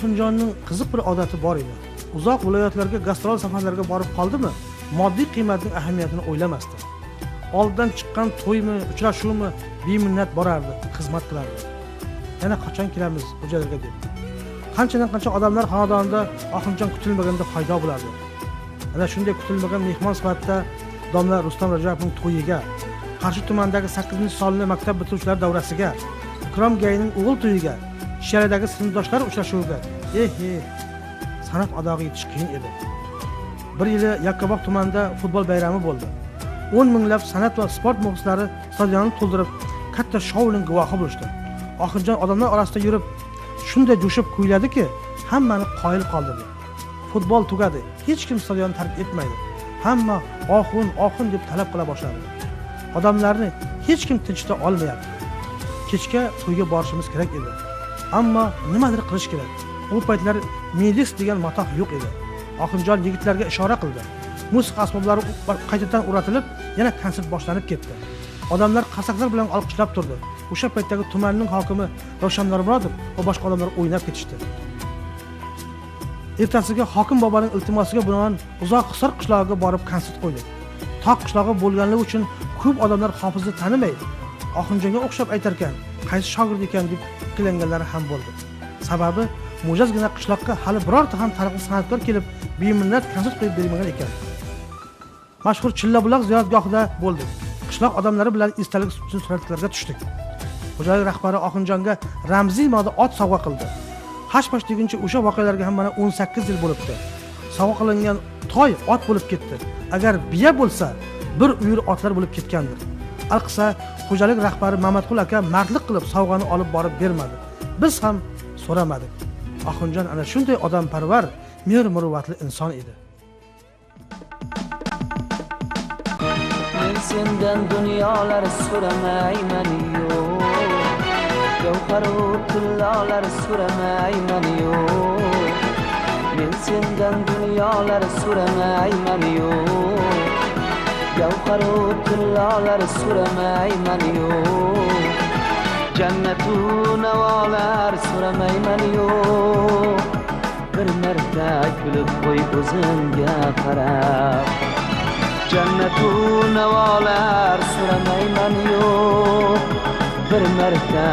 Oxunjonning qiziq bir odati bor edi. Uzoq viloyatlarga gastrol safarlarga borib qoldimi, moddiy qiymatning ahamiyatini o'ylamasdi. Oldidan chiqqan to'ymi, uchrashuvmi, beminnat borardi, xizmat qilardi. Yana qachon kelamiz xo'jalarga deb. Qancha odamlar xonadonida Oxunjon kutilmaganda paydo bo'lardi. Ana shunday kutilmagan mehmon sifatida domla Rustam Rajapovning to'yiga, Qarshi tumanidagi 8-sonli maktab bitiruvchilar davrasiga, Ikrom Gayning o'g'il to'yiga, Sharadaagi sinfdoshlar uchrashuviga, san'at adog'i yetish qiyin edi. Bir yili Yakkabog' tumanida futbol bayrami bo'ldi. 10 minglab san'at va sport muxlislari stadionni to'ldirib, katta shouning guvohi bo'lishdi. Oxirjon odamlar orasida yurib, shunday jo'shib kuyladiki, hammani qoyil qoldirdi. Futbol tugadi, hech kim stadionni tark etmaydi. Hamma oxun deb talab qila boshladi. Odamlarni hech kim tinchita olmayapti. Kechga to'yga borishimiz kerak edi. Ammo nimadir qilish kerak. U paytlar Medis degan matoh yo'q edi. Oxunjon yigitlarga ishora qildi. Musiqa asboblari qaytadan o'ratilib, yana konsert boshlanib ketdi. Odamlar qasaqlar bilan olqishlab turdi. O'sha paytdagi tumanning hokimi Ravshan Normurodov va boshqa odamlar o'ynab ketishdi. Ertasiga hokim boboning iltimosiga binoan uzoq Hisor qishlog'iga borib konsert qo'ydik. Toq qishlog'i bo'lganligi uchun ko'p odamlar hofizni tanimaydi. Oxunjonga o'xshab aytarkan, qaysi shogird ekan deb ikkilanganlar ham bo'ldi. Sababi mo'jazgina qishloqqa hali birorta ham taniqli san'atkor kelib, beminnat konsert qo'yib bermagan ekan. Mashhur Chillabuloq ziyoratgohida bo'ldik. Qishloq odamlari bilan esdalik suratlarga tushdik. Xo'jalik rahbari Oxunjonga ramziy moda ot sovg'a qildi. Hash-pash deguncha o'sha voqealarga ham mana 18 yil bo'libdi. Sovg'a qilingan toy ot bo'lib ketdi. Agar biya bo'lsa, bir uyur otlar bo'lib ketgandir. Alqisa xo'jalik rahbari Mamatqul aka mardlik qilib sovg'ani olib borib bermadi. Biz ham so'ramadik. Oxunjon ana shunday odamparvar, mehr-muruvvatli inson edi. Men sendan dunyolar so'ramayman yo'q. Gavharu tillolar so'ramayman yo'q. Men sendan dunyolar so'ramayman yo'q. Gavharu tillolar so'ramayman yo'q. Jannatu navolar so'ramayman yo'q. Bir marta kulib qo'y o'zimga qarab. Jannatu navolar so'ramayman yo'q. Bir marta